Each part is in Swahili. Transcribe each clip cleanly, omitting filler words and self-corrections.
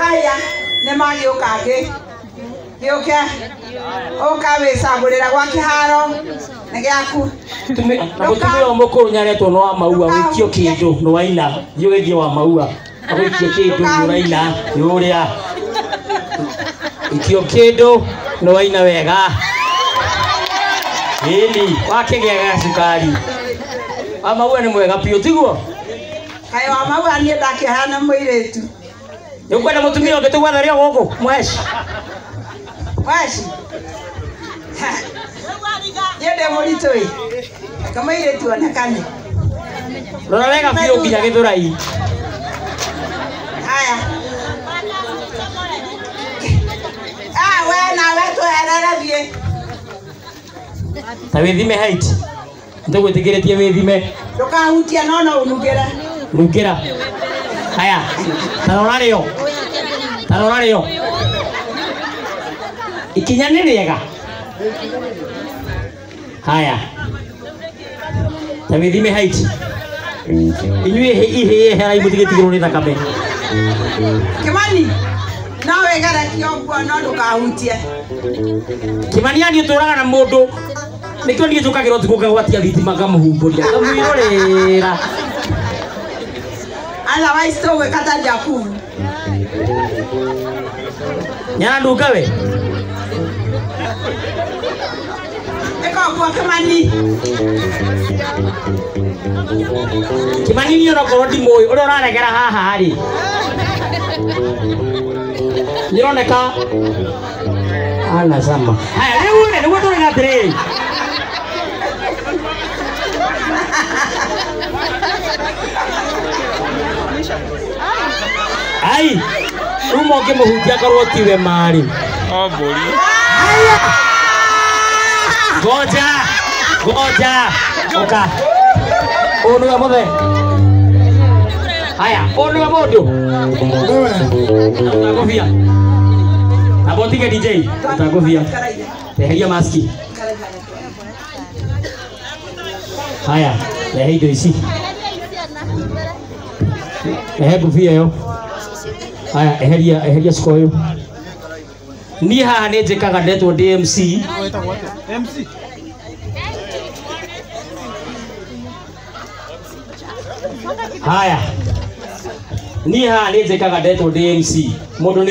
haya ne magi ukage gioke okawe sagurira gwa kiharo ne gyaku na gutumira mukuru nyaretwo no maua wikio kindu no waina yugegie wa maua wikio kindu no waina yuria ikio kindu no waina wega ili wakigega sukari amaua ni mwega pio tiguo kai wa maua ni ndakihana muiretu yukwenda mutumia ungetugwatharia guku mweshi yende muritoi kama iretu onekane rora wega pio nginya Githurai haya we na wetu ererethie ta withime height ndugwitikiretie withime ndukahutia no unugera nukira haya tarora rio ikinya ni riega haya ta withime height inyue ihe hera imutigitigirwo ni thakame Kimani nawe gara kiongo no ndukahutie Kimani ani turaga na mundu nikyo nie njukagirwo tikuka gwatia thitima ngamuhumburia ngamwirorera otherwise to we kata jaku nyana nduka we eko kwa Kimani ni orokorwo ndi moyo uria uraregera haha ri nironeka ana sama haya riu ne niguo turi na tiri ai rumo ke muhutia korwo tiwe mari mburi goja oka onu wa mothe haya onu wa modu utagofia abondige DJ utagofia teheria maski haya teherio ici gofia yo haya eheria sikoyo ni haha ni njikaga ndetwo DMC MC haya ni haha ni njikaga ndetwo DMC mundu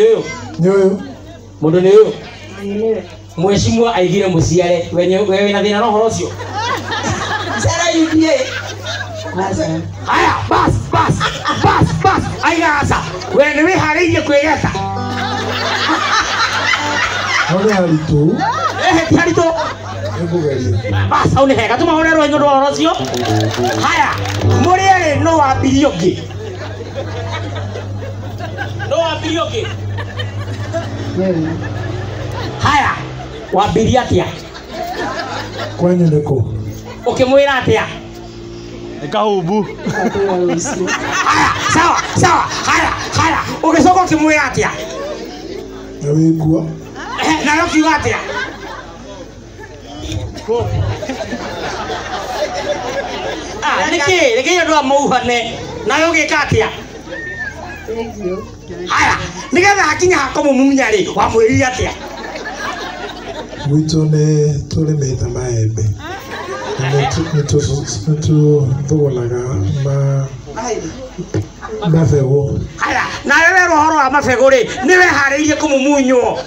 ni uyu mweshimwa aigire muciare wewe na thina roho ucio sera yudie haya bas aigaca we ni wihariirie kwigeta Ona haritu ti haritu bas au ni hega tumahorerwo nyu roho ucio haya muriere no wambirie ungi haya wambirie atia kwenye ndeko ukimwira atia kahumbu haya sawa haya ugicoka ukimwira atia na wigua na yo kiuga atia niki ndo amauhane na yo gika atia haya nigetha hakinya hakomumunya ri wamwirire atia Mwito ne tulimeta maembe nituthugonaga mabego haya na wewe rohoro wa mabego ri niwe hariirie kumumunywo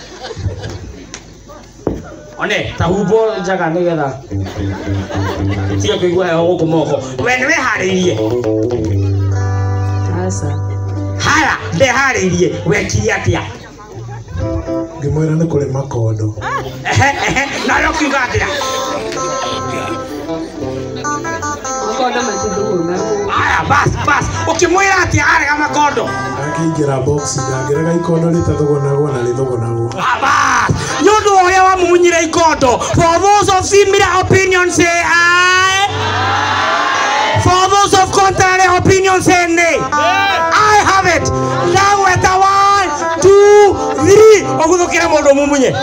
one tahumbo njaga nigetha tiga kuigua heho guku moko we niwe hariirie haya ndehariirie wekire atia ngimwira ni kuri makondo na yo kiuga atia haya bas ukimwira atia arega makondo akingira box ndangiraga ikondo ritathugonagwo na rithugonagwo bas nyundu uria wamumunyire ikondo for those of similar opinions say aye for those of contrary opinions say nay I have it now at 1 2 3 oguthukira mundu mumunye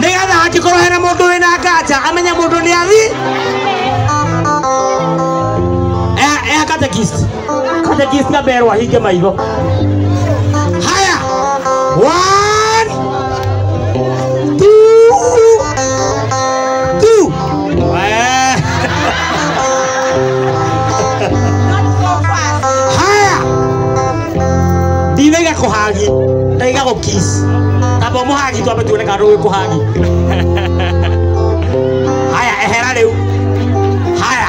nigetha hakikorwo hena mundu wina nganja amenya mundu ni athi Katekist ngaberwa hinge maitho. Haya. 1 2 Haya. Dinega kuhagi. Ndaiga go kiss. Tabo muhagi twabe tuoneka rowe kuhagi. Haya ehera riu. Haya.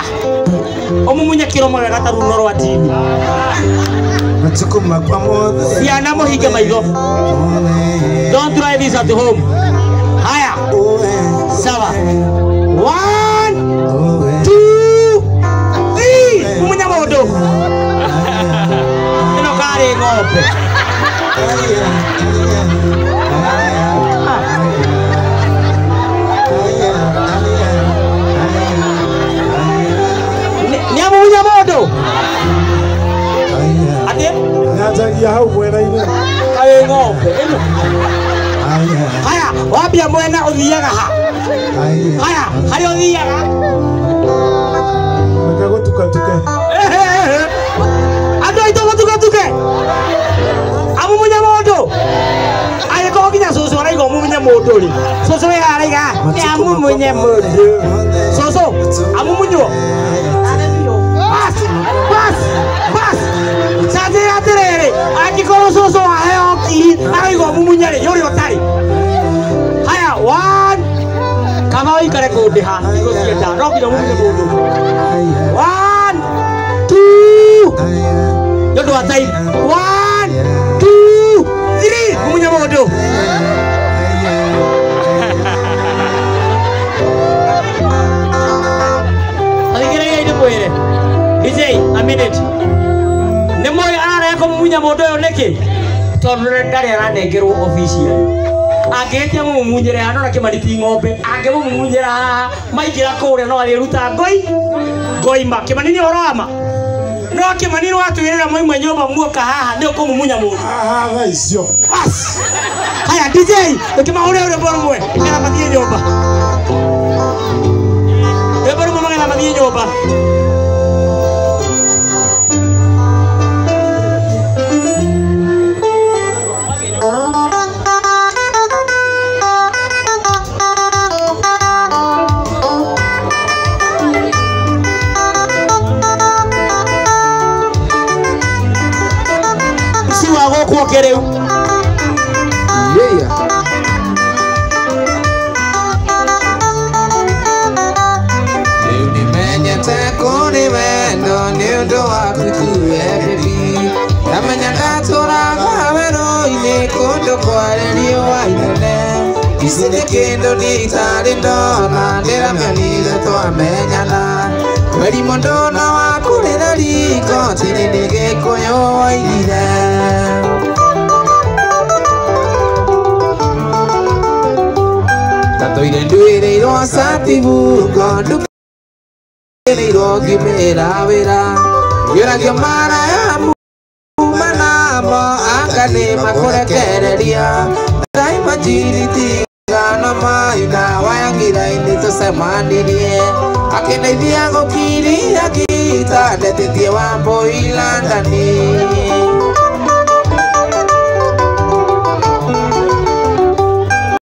Omumunya kiromo wega ta runoro wa TV. Matukuma kwa mothe. Ciana muhinge maitho. Don't try this at home. Haya. Sawa. 1 2 3. Mumunya modo. Ino kare ng'ombe. Nyamunya modo. Ate? Nyajagia hau mwena-ini. Kae ng'ombe ino. Haya, wambia mwena uthiaga ha. Haya, haria uthiaga. Reke gũtuka-tuke. Andũ aitũ gũtuka-tuke. Amumunya mũndũ. Agĩkorwo nginya cũcũ araiga ũmumunye mũndũ rĩ. Cũcũ wĩ araiga nĩ amumunye mũndũ. Cũcũ, amumunywo. Bas. Sanjĩra atĩrĩrĩ, angĩkorwo cũcũ aheo kiri araiga ũmumunye rĩ, yũrĩ ũtarĩ. Haya, 1 kama ũikare kũndĩha igũcienda no nginya ũmumunye mũndũ. 1 2 nĩũndũ wa time. 1 2 3 mũmunye mũndũ. Athikĩrĩriai ndĩmwĩre DJ a minute. Nĩ mũĩ ararega kũmumunya mũndũ ũyũ nĩkĩ? Tondũ ndarĩ aranengerwo official. Angĩhĩtia mũmumunyĩre hano na Kĩmani ng'ombe, angĩmũmumunyĩra haha maingĩra kũrĩa no arĩruta ngoima. Kĩmani nĩ ũhoro wa ma. No Kĩmani nĩ watwĩrĩra mwaimwe nyũmba muoka haha nĩ ũkũmumunya mũndũ. Haha thaa icio. Bas. Haya DJ, ũkĩmahũrĩra rwĩmbo rũmwe nĩgetha mathiĩ nyũmba. Rwĩmbo rũmwe nĩgetha mathiĩ nyũmba. Kĩrĩu rĩu nĩmenyete kũrĩ wendo nĩ ũndũ waku tuwe baby ndamenya ndatũraga werũ-inĩ kũndũ kwarĩ riũa inene ici nĩ kĩndũ nditarĩ ndona ndĩramĩonire twamenyana kweri mũndũ na wakũrĩra riko tĩrĩ nĩ gĩkũyũ waigire tatoire nduĩrĩirwo Satibuko nduĩrĩirwo ngimĩra wĩra ngĩũragio mara ya muma namo anga nĩ makũrekereria ndaima njiritigano mayu na wayang'ira-inĩ tũcemanirie akĩndeithia gũkiria ngita ndetĩtie Wambũi Landani